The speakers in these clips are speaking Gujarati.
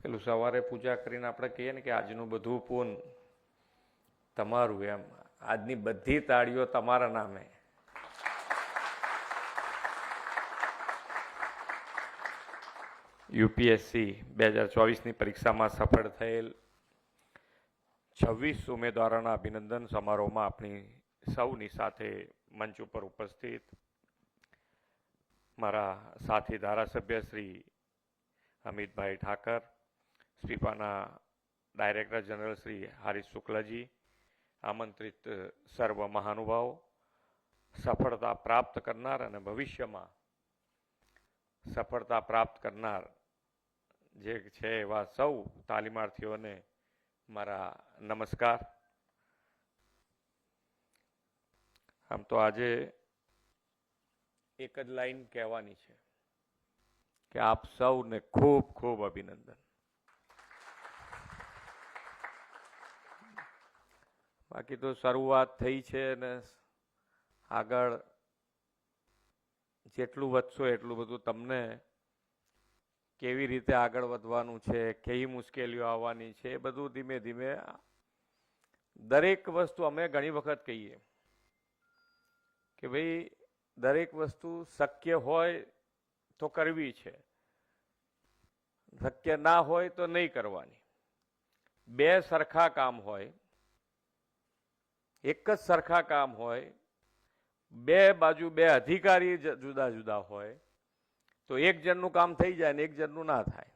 પેલું સવારે પૂજા કરીને આપણે કહીએ ને કે આજનું બધું પૂન તમારું, એમ આજની બધી તાળીઓ તમારા નામે. યુપીએસસી 2024ની પરીક્ષામાં સફળ થયેલ 26 ઉમેદવારોના અભિનંદન સમારોહમાં આપણી સૌની સાથે મંચ ઉપર ઉપસ્થિત મારા સાથી ધારાસભ્ય શ્રી અમિતભાઈ ઠાકર, સ્પીપાના ડાયરેક્ટર જનરલ શ્રી હારીશ શુક્લાજી, આમંત્રિત સર્વ મહાનુભાવો, સફળતા પ્રાપ્ત કરનાર અને ભવિષ્યમાં સફળતા પ્રાપ્ત કરનાર જે છે એવા સૌ તાલીમાર્થીઓને મારા નમસ્કાર. આમ તો આજે એક જ લાઈન કહેવાની છે કે આપ સૌને ખૂબ ખૂબ અભિનંદન. બાકી તો શરૂઆત થઈ છે અને આગળ જેટલું વધશો એટલું બધું તમને કેવી રીતે આગળ વધવાનું છે, કેવી મુશ્કેલીઓ આવવાની છે, એ બધું ધીમે ધીમે દરેક વસ્તુ અમે ઘણી વખત કહીએ કે ભાઈ દરેક વસ્તુ શક્ય હોય તો કરવી છે, શક્ય ના હોય તો નહીં કરવાની. બે સરખા કામ હોય, એક જ સરખા કામ હોય, બે બાજુ બે અધિકારી જુદા જુદા હોય તો એક જણનું કામ થઈ જાય ને એક જણનું ના થાય.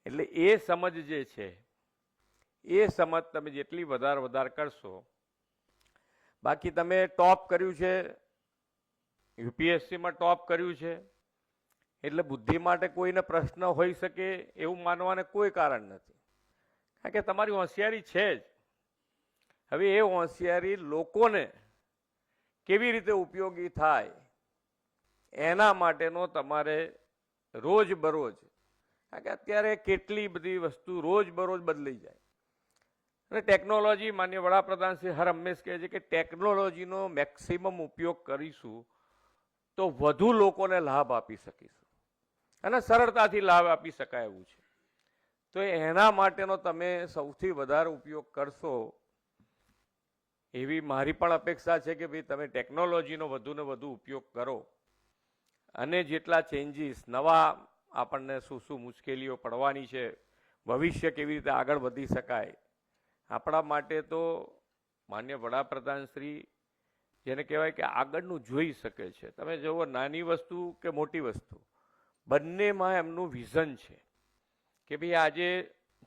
એટલે એ સમજ જે છે એ સમજ તમે જેટલી વધારે કરશો. બાકી તમે ટોપ કર્યું છે, યુપીએસસીમાં ટોપ કર્યું છે એટલે બુદ્ધિ માટે કોઈને પ્રશ્ન હોઈ શકે એવું માનવાને કોઈ કારણ નથી, કારણ કે તમારી હોશિયારી છે જ. હવે એ હોશિયારી લોકોને કેવી રીતે ઉપયોગી થાય એના માટેનો તમારે રોજબરોજ, કારણ કે અત્યારે કેટલી બધી વસ્તુ રોજબરોજ બદલાઈ જાય અને ટેકનોલોજી, માન્ય વડાપ્રધાન શ્રી હર હંમેશ કહે છે કે ટેકનોલોજીનો મેક્સિમમ ઉપયોગ કરીશું તો વધુ લોકોને લાભ આપી શકીશું અને સરળતાથી લાભ આપી શકાય એવું છે. તો એના માટેનો તમે સૌથી વધારે ઉપયોગ કરશો એવી મારી પણ અપેક્ષા છે કે ભાઈ તમે ટેકનોલોજીનો વધુને વધુ ઉપયોગ કરો અને જેટલા ચેન્જીસ નવા આપણને શું શું મુશ્કેલીઓ પડવાની છે, ભવિષ્ય કેવી રીતે આગળ વધી શકાય, આપણા માટે તો માન્ય વડાપ્રધાન શ્રી જેને કહેવાય કે આગળનું જોઈ શકે છે. તમે જુઓ નાની વસ્તુ કે મોટી વસ્તુ બંનેમાં એમનું વિઝન છે કે ભાઈ આજે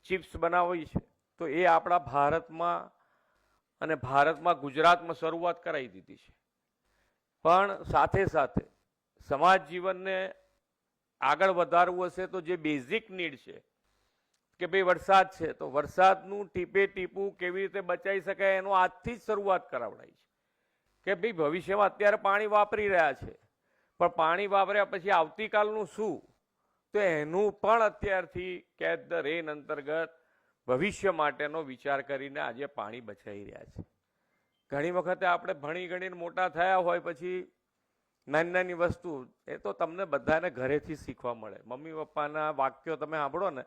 ચિપ્સ બનાવવી છે તો એ આપણા ભારતમાં અને ભારતમાં ગુજરાતમાં શરૂઆત કરાવી દીધી છે, પણ સાથે સાથે સમાજ જીવનને આગળ વધારવું હશે તો જે બેઝિક નીડ છે કે ભાઈ વરસાદ છે તો વરસાદનું ટીપે ટીપું કેવી રીતે બચાવી શકાય એનો આજથી જ શરૂઆત કરાવડાવી છે કે ભાઈ ભવિષ્યમાં અત્યારે પાણી વાપરી રહ્યા છે પણ પાણી વાપર્યા પછી આવતીકાલનું શું, તો એનું પણ અત્યારથી કેચ ધ રેન અંતર્ગત ભવિષ્ય માટેનો વિચાર કરીને આજે પાણી બચાવી રહ્યા છે. ઘણી વખતે આપણે ભણી ગણીને મોટા થયા હોય પછી નાની નાની વસ્તુ એ તો તમને બધાને ઘરેથી શીખવા મળે. મમ્મી પપ્પાના વાક્યો તમે સાંભળો ને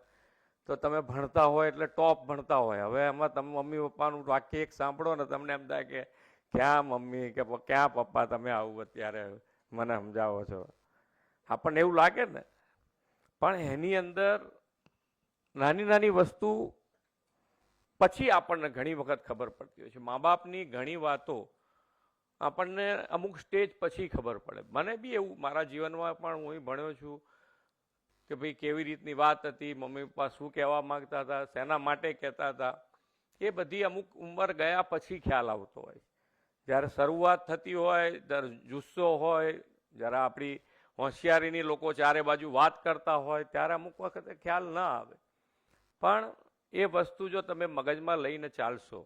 તો તમે ભણતા હોય એટલે ટોપ ભણતા હોય. હવે એમાં તમે મમ્મી પપ્પાનું વાક્ય એક સાંભળો ને તમને એમ થાય કે ક્યાં મમ્મી કે ક્યાં પપ્પા તમે આવું અત્યારે મને સમજાવો છો, આપણને એવું લાગે ને. પણ એની અંદર નાની નાની વસ્તુ પછી આપણને ઘણી વખત ખબર પડતી હોય છે. મા બાપની ઘણી વાતો આપણને અમુક સ્ટેજ પછી ખબર પડે. મને બી એવું મારા જીવનમાં પણ હું ભણ્યો છું કે ભાઈ કેવી રીતની વાત હતી, મમ્મી પપ્પા શું કહેવા માંગતા હતા, શેના માટે કહેતા હતા, એ બધી અમુક ઉંમર ગયા પછી ખ્યાલ આવતો હોય. જ્યારે શરૂઆત થતી હોય, જ્યારે જુસ્સો હોય, જ્યારે આપણી હોશિયારીની લોકો ચારે બાજુ વાત કરતા હોય ત્યારે અમુક વખતે ખ્યાલ ના આવે. પણ એ વસ્તુ જો તમે મગજમાં લઈને ચાલશો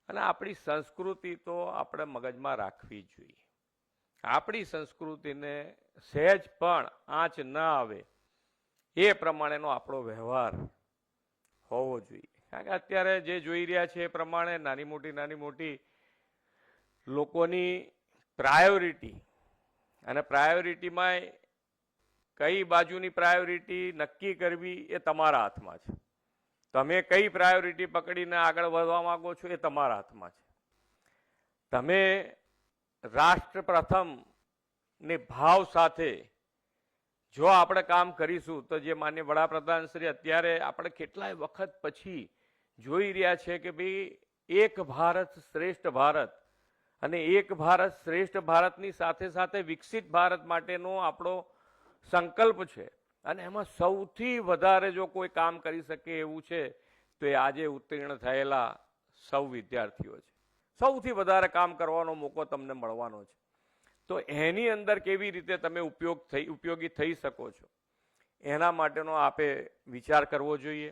અને આપણી સંસ્કૃતિ તો આપણે મગજમાં રાખવી જ જોઈએ. આપણી સંસ્કૃતિને સહેજ પણ આંચ ન આવે એ પ્રમાણેનો આપણો વ્યવહાર હોવો જોઈએ. કારણ કે અત્યારે જે જોઈ રહ્યા છે એ પ્રમાણે નાની મોટી લોકોની પ્રાયોરિટી અને પ્રાયોરિટીમાં કઈ બાજુની પ્રાયોરિટી નક્કી કરવી એ તમારા હાથમાં છે. તમે કઈ પ્રાયોરિટી પકડીને આગળ વધવા માંગો છો એ તમારા હાથમાં છે. તમે રાષ્ટ્ર પ્રથમ ને ભાવ સાથે જો આપણે કામ કરીશું તો જે માન્ય વડાપ્રધાન શ્રી અત્યારે આપણે કેટલાય વખત પછી જોઈ રહ્યા છે કે ભાઈ એક ભારત શ્રેષ્ઠ ભારત અને એક ભારત શ્રેષ્ઠ ભારતની સાથે સાથે વિકસિત ભારત માટેનો આપણો સંકલ્પ છે. અને એમાં સૌથી વધારે જો કોઈ કામ કરી શકે એવું છે તો એ આજે ઉત્તીર્ણ થયેલા સૌ વિદ્યાર્થીઓ છે. સૌથી વધારે કામ કરવાનો મોકો તમને મળવાનો છે. તો એની અંદર કેવી રીતે તમે ઉપયોગી થઈ શકો છો એના માટેનો આપે વિચાર કરવો જોઈએ.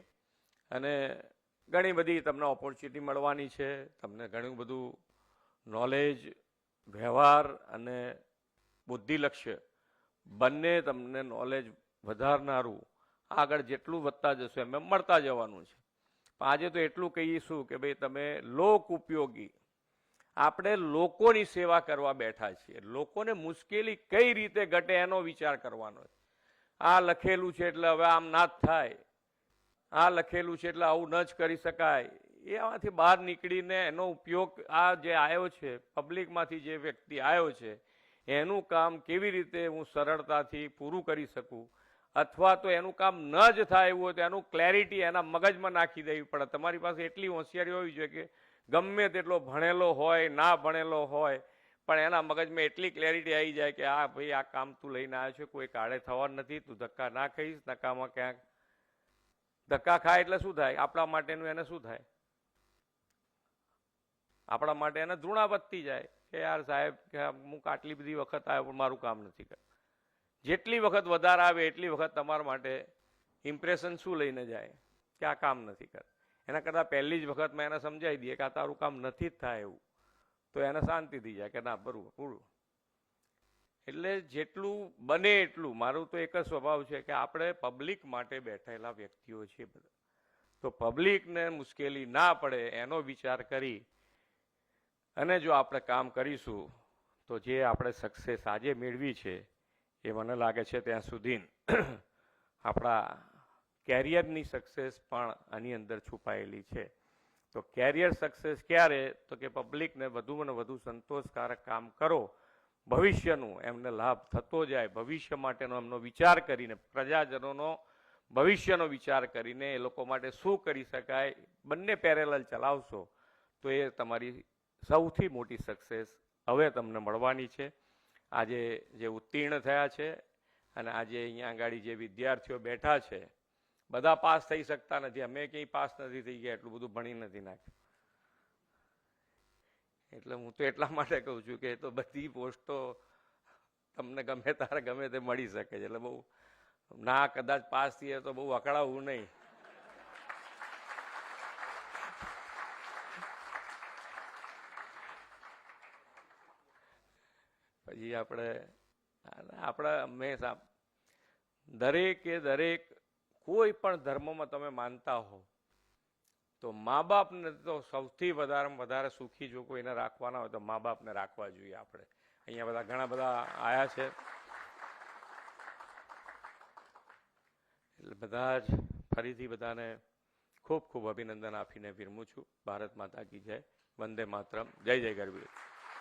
અને ઘણી બધી તમને ઓપોર્ચ્યુનિટી મળવાની છે. તમને ઘણું બધું નોલેજ, વ્યવહાર અને બુદ્ધિલક્ષ્ય બંને તમને નોલેજ વધારનારું આગળ જેટલું વધતા જશો એમ મળતા જવાનું છે. પણ આજે તો એટલું કહીશું કે ભાઈ તમે લોક ઉપયોગી, આપણે લોકોની સેવા કરવા બેઠા છીએ. લોકોને મુશ્કેલી કઈ રીતે ઘટે એનો વિચાર કરવાનો છે. આ લખેલું છે એટલે હવે આમ ના જ થાય, આ લખેલું છે એટલે આવું ન જ કરી શકાય, એમાંથી બહાર નીકળીને એનો ઉપયોગ આ જે આવ્યો છે પબ્લિકમાંથી જે વ્યક્તિ આવ્યો છે એનું કામ કેવી રીતે હું સરળતાથી પૂરું કરી શકું, અથવા તો એનું કામ ન જ થાય એવું હોય તો એનું ક્લેરિટી એના મગજમાં નાખી દેવી પડે. તમારી પાસે એટલી હોશિયારી હોવી જોઈએ કે ગમે તેટલો ભણેલો હોય ના ભણેલો હોય પણ એના મગજમાં એટલી ક્લેરિટી આવી જાય કે આ ભાઈ આ કામ તું લઈને આવ્યો છે, કોઈ કાળે થવાનું નથી, તું ધક્કા ના ખાઈશ. ધક્કામાં ક્યાંક ધક્કા ખાય એટલે શું થાય? આપણા માટેનું એને શું થાય? આપણા માટે એને ધૃણા વધતી જાય કે યાર સાહેબ કે હું આટલી બધી વખત આવ્યો પણ મારું કામ નથી કરતું. જેટલી વખત વધારે આવે એટલી વખત તમારા માટે ઇમ્પ્રેશન શું લઈને જાય કે આ કામ નથી કરતું. એના કરતાં પહેલી જ વખતમાં એને સમજાવી દઈએ કે આ તારું કામ નથી જ થાય એવું, તો એને શાંતિ થઈ જાય કે ના બરોબર પૂરું. એટલે જેટલું બને એટલું મારું તો એક જ સ્વભાવ છે કે આપણે પબ્લિક માટે બેઠેલા વ્યક્તિઓ છીએ બધા, તો પબ્લિકને મુશ્કેલી ના પડે એનો વિચાર કરી અને જો આપણે કામ કરીશું તો જે આપણે સક્સેસ આજે મેળવી છે એ મને લાગે છે ત્યાં સુધી આપણા કેરિયરની સક્સેસ પણ આની અંદર છુપાયેલી છે. તો કેરિયર સક્સેસ ક્યારે? તો કે પબ્લિકને વધુમાં વધુ સંતોષકારક કામ કરો, ભવિષ્યનું એમને લાભ થતો જાય, ભવિષ્ય માટેનો એમનો વિચાર કરીને, પ્રજાજનોનો ભવિષ્યનો વિચાર કરીને એ લોકો માટે શું કરી શકાય બંને પેરેલલ ચલાવશો તો એ તમારી સૌથી મોટી સક્સેસ હવે તમને મળવાની છે. આજે જે ઉત્તીર્ણ થયા છે અને આજે અહીંયા આગળ જે વિદ્યાર્થીઓ બેઠા છે બધા પાસ થઈ શકતા નથી. અમે ક્યાંય પાસ નથી થઈ ગયા, એટલું બધું ભણી નથી નાખ્યું. એટલે હું તો એટલા માટે કહું છું કે તો બધી પોસ્ટો તમને ગમે તારે ગમે તે મળી શકે છે. એટલે બહુ ના કદાચ પાસ થઈએ તો બહુ અકળાવવું નહીં. પછી આપણે હંમેશા દરેક કોઈ પણ ધર્મમાં તમે માનતા હો તો મા બાપને તો સૌથી વધારે સુખી જો કોઈને રાખવાના હોય તો મા બાપને રાખવા જોઈએ. આપણે અહીંયા બધા ઘણા બધા આયા છે એટલે બધા જ ફરીથી બધાને ખૂબ ખૂબ અભિનંદન આપીને વિરમું છું. ભારત માતા કી જય, વંદે માતરમ, જય જય ગરવી.